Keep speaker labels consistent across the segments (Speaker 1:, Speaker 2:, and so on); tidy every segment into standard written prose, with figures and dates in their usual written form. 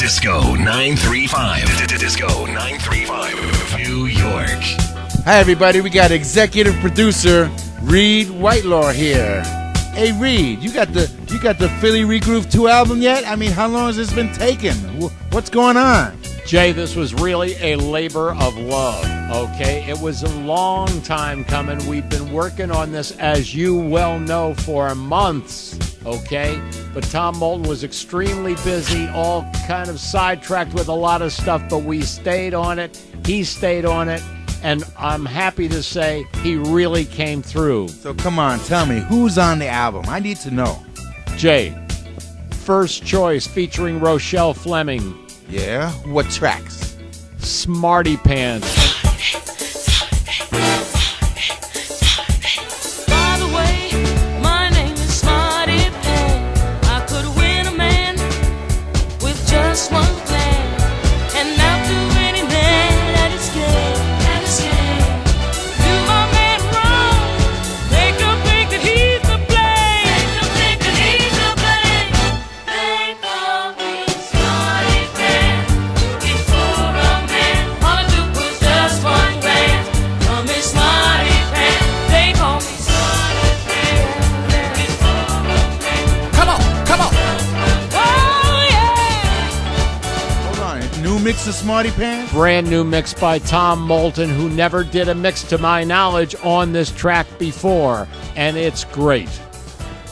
Speaker 1: Disco935. Disco935. New York.
Speaker 2: Hi, everybody. We got executive producer Reed Whitelaw here. Hey, Reed, you got the Philly ReGrooved 2 album yet? I mean, how long has this been taking? What's going on?
Speaker 3: Jay, this was really a labor of love, okay? It was a long time coming. We've been working on this, as you well know, for months, okay? But Tom Moulton was extremely busy, all kind of sidetracked with a lot of stuff, but we stayed on it. He stayed on it, and I'm happy to say he really came through.
Speaker 2: So come on, tell me, who's on the album? I need to know.
Speaker 3: Jay, First Choice featuring Rochelle Fleming.
Speaker 2: Yeah? What tracks?
Speaker 3: Smarty Pants.
Speaker 4: By the way, my name is Smarty Pants. I could win a man with just one plan, and outdo any man at his game. Do my man wrong, make him think that he's to blame. They call me Smarty Pants. Before a man, all I do was just one glance. Call me Smarty Pants. They call me Smarty Pants. Before a man.
Speaker 2: Come on!
Speaker 4: Oh yeah.
Speaker 2: Hold on, new mix of Smarty Pants?
Speaker 3: Brand new mix by Tom Moulton, who never did a mix, to my knowledge, on this track before, and it's great.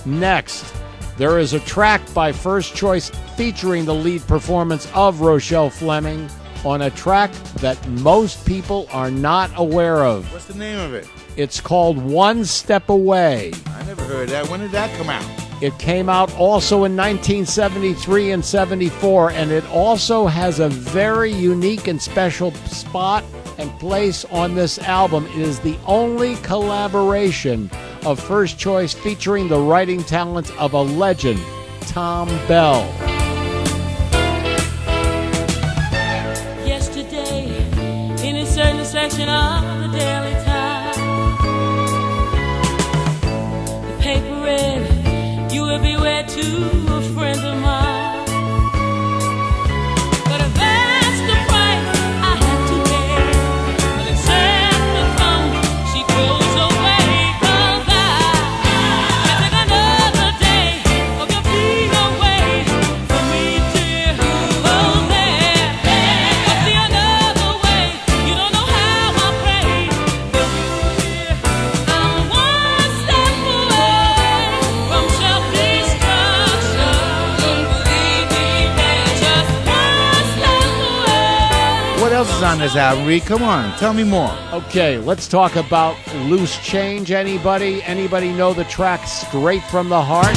Speaker 3: Next, there is a track by First Choice featuring the lead performance of Rochelle Fleming on a track that most people are not aware of.
Speaker 2: What's the name of it?
Speaker 3: It's called One Step Away.
Speaker 2: I never heard that. When did that come out?
Speaker 3: It came out also in 1973 and 74, and it also has a very unique and special spot and place on this album. It is the only collaboration of First Choice featuring the writing talent of a legend, Tom Bell.
Speaker 4: Yesterday, in a certain section of the Daily Times, the paper read, "You will be wed to a friend of mine." But that's the price I had to pay. But except the phone, she goes away. 'Cause I took another day of your being away from me, dear. Oh, there, I see another way. You don't know how I pray for you, dear. I'm one step away from self-destruction. Believe me, there's just one step away.
Speaker 2: What else is on this album, Reed? Come on, tell me more.
Speaker 3: Okay, let's talk about Loose Change. Anybody know the track Straight from the Heart?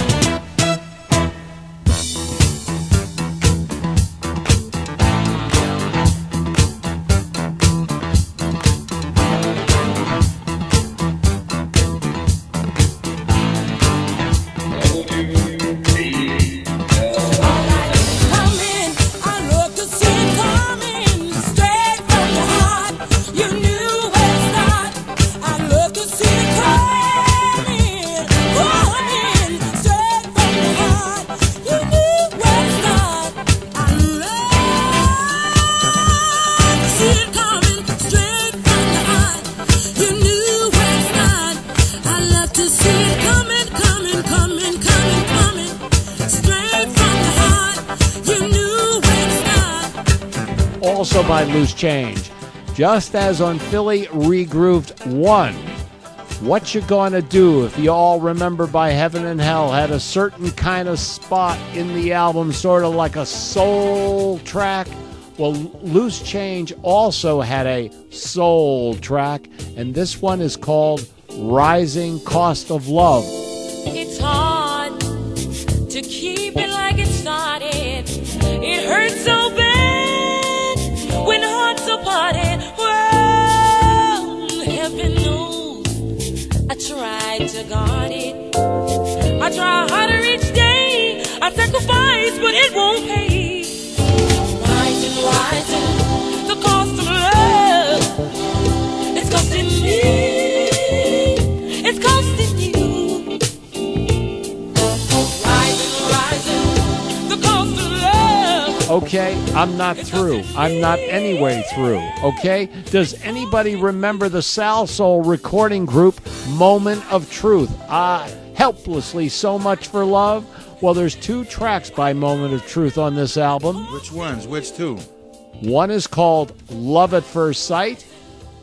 Speaker 4: Coming, I look to see it coming straight from the heart. You knew where to start. I look to see it coming straight from the heart. You knew where to start. I love to see it coming straight from the heart. You knew where to start. I love to see it coming straight from the heart. You knew where to start.
Speaker 3: Also by Loose Change. Just as on Philly ReGrooved 1, What You Gonna Do, if you all remember, by Heaven and Hell, had a certain kind of spot in the album, sort of like a soul track. Well, Loose Change also had a soul track, and this one is called Rising Cost of Love.
Speaker 4: It's hard to keep it like it started. It hurts so bad when hearts are parted. Well, heaven knows I tried to guard it. I try harder each day. I sacrifice, but it won't pay. Rising, the cost of love. It's costing me. It's costing you.
Speaker 3: Okay, I'm not through. I'm not anyway through. Okay? Does anybody remember the Sal Soul recording group Moment of Truth? Helplessly So Much for Love? Well, there's 2 tracks by Moment of Truth on this album.
Speaker 2: Which ones? Which 2?
Speaker 3: One is called Love at First Sight.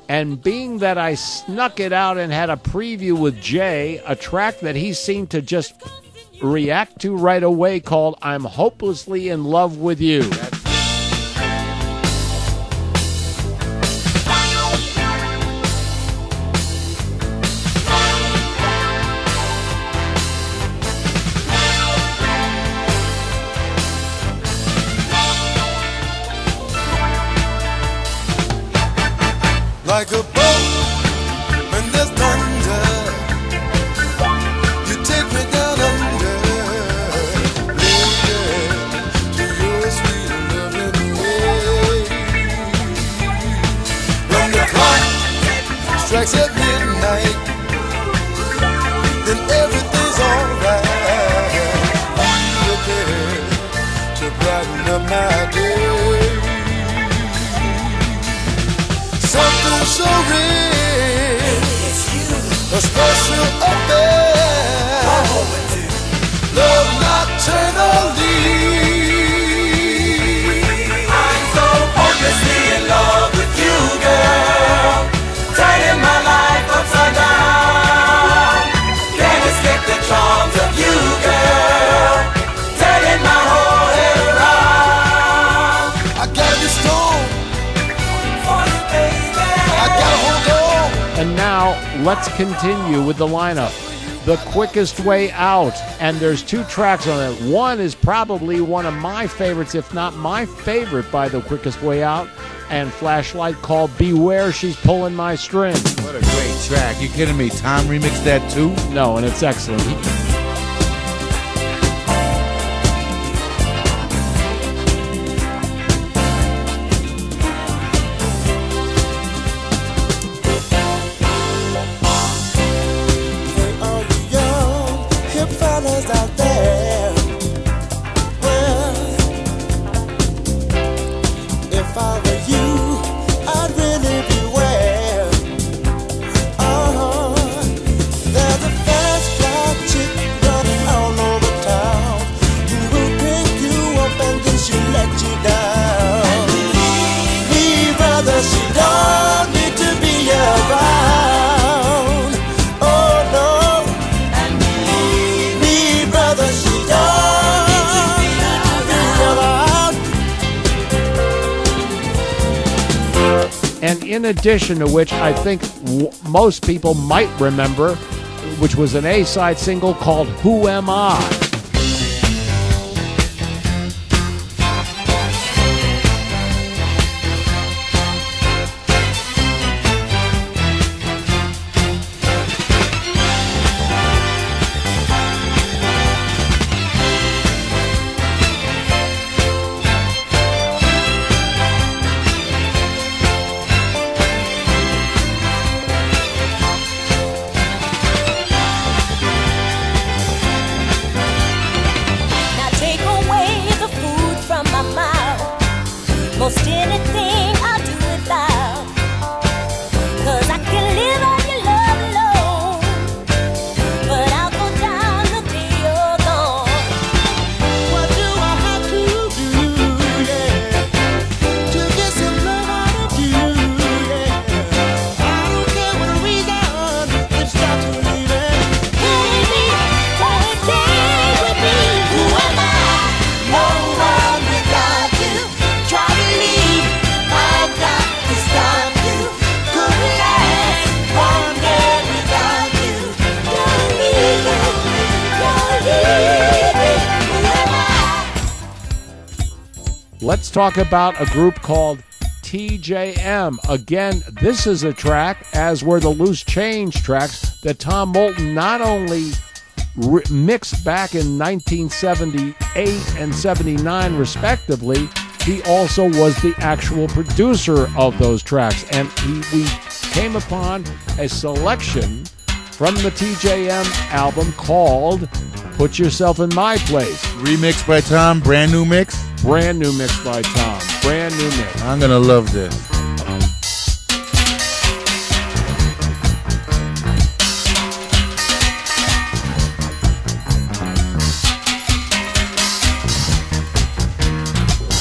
Speaker 3: And being that I snuck it out and had a preview with Jay, a track that he seemed to just react to right away called I'm Hopelessly in Love with You.
Speaker 5: Like a boat when there's thunder, you take me down under, lady, to your sweet and loving way. When the clock strikes at midnight, then everything's alright. You're there to brighten up my day. Something so real, a special affair. Love nocturnally. I'm so hopelessly in love with you, girl. Turning my life upside down. Can't escape the charms of you, girl. Turning my whole head around. I got this stone.
Speaker 3: And now, let's continue with the lineup. The Quickest Way Out. And there's 2 tracks on it. One is probably one of my favorites, if not my favorite, by The Quickest Way Out. And Flashlight called Beware She's Pulling My String.
Speaker 2: What a great track. You kidding me? Tom remixed that too?
Speaker 3: No, and it's excellent.
Speaker 5: Out there, well, if I were you, I'd really beware. There's a fast flight chick running all over town who will pick you up and then she'll let you down. Me, brother, she don't need to be around.
Speaker 3: And in addition to which, I think most people might remember, which was an A-side single called Who Am I?
Speaker 6: Most anything I'll do without, 'cause I can live on your love alone, but I'll go down the day you're gone. What do I have to do, yeah, to get some love out of you, yeah? I don't care what the reason, it stops me leaving. Baby, stay with me. Who am I? No one without you. Try to leave, I've got to stop you. Couldn't last one day without you. You're leaving, who am I?
Speaker 3: Let's talk about a group called TJM. Again, this is a track, as were the Loose Change tracks, that Tom Moulton not only mixed back in 1978 and 79 respectively, he also was the actual producer of those tracks. And we came upon a selection from the TJM album called Put Yourself in My Place.
Speaker 2: Remixed by Tom, brand new mix.
Speaker 3: Brand new mix by Tom. Brand new mix.
Speaker 2: I'm gonna love this.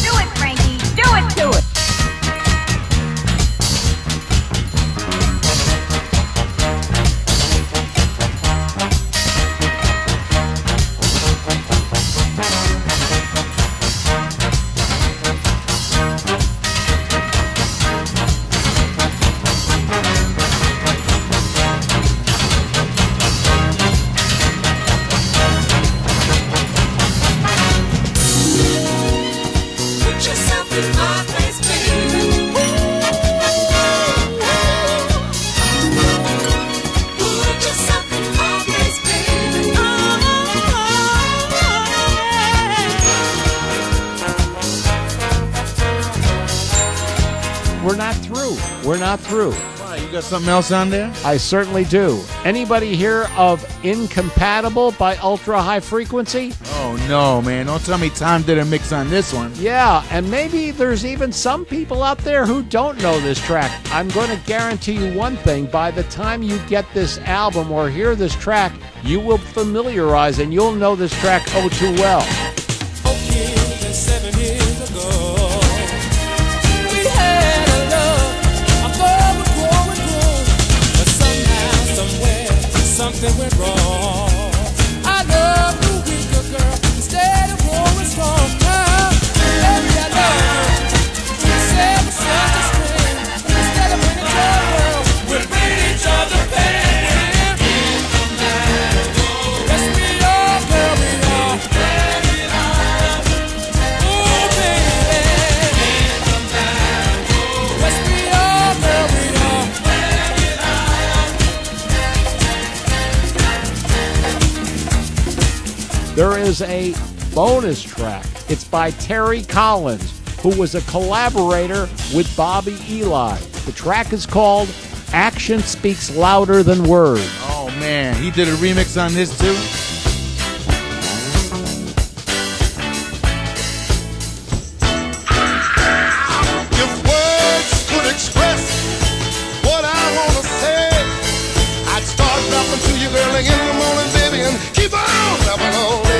Speaker 7: Do it, Frankie. Do it to it.
Speaker 5: Put yourself in my place, baby. Put yourself in my place, baby.
Speaker 3: We're not through. We're not through.
Speaker 2: Why, you got something else on there?
Speaker 3: I certainly do. Anybody hear of Incompatible by Ultra High Frequency?
Speaker 2: Oh no, man! Don't tell me Tom did a mix on this one.
Speaker 3: Yeah, and maybe there's even some people out there who don't know this track. I'm going to guarantee you one thing. By the time you get this album or hear this track, you will familiarize and you'll know this track oh too well.
Speaker 5: Okay, 7 years ago, we had a love, but somehow, somewhere, something went wrong. I love the weaker girl instead of growing strong. Now, baby, I love you. We said we're such a string. Instead of winning each other, we're bringing each other pain. Yes, we are, girl, we are. Ooh, baby. Yes, we are, girl, we are.
Speaker 3: There is a bonus track. It's by Terry Collins, who was a collaborator with Bobby Eli. The track is called Action Speaks Louder Than Words.
Speaker 2: Oh man, he did a remix on this too.
Speaker 8: If words could express what I want to say, I'd start rapping to you, girl, in the morning, baby, and keep on rapping all day.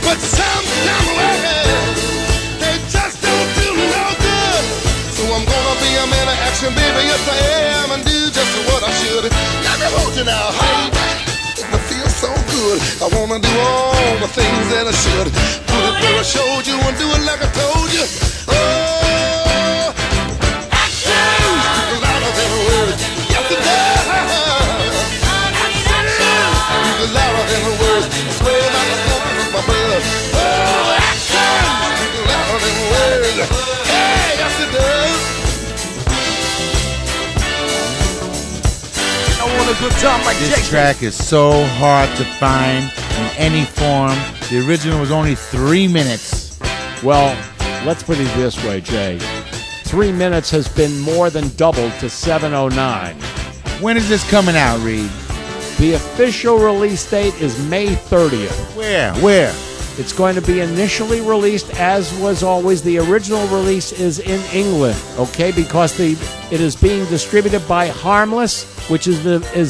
Speaker 8: But sometimes, they just don't do no good. So I'm gonna be a man of action, baby, yes I am, and do just what I should. Let me hold you now, hey. I feel so good. I wanna do all the things that I should. Do it where I showed you and do it like I told you. Oh, action! Speak louder than words. Yes, it does. Speak louder than words. I swear by the blood of my blood. Oh, action! Speak louder than words. Hey, yes, it does.
Speaker 5: I want a good time like
Speaker 2: This track is so hard to find in any form. The original was only 3 minutes.
Speaker 3: Well, let's put it this way, Jay. 3 minutes has been more than doubled to 7:09.
Speaker 2: When is this coming out, Reed?
Speaker 3: The official release date is May 30th.
Speaker 2: Where?
Speaker 3: It's going to be initially released, as was always. The original release is in England, okay, because it is being distributed by Harmless, which is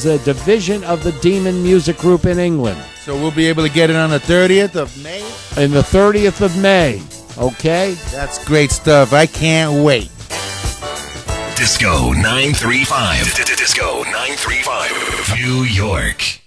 Speaker 3: a division of the Demon Music Group in England.
Speaker 2: So we'll be able to get it on the 30th of May?
Speaker 3: In the 30th of May, okay?
Speaker 2: That's great stuff. I can't wait.
Speaker 1: Disco 935. Disco 935. New York.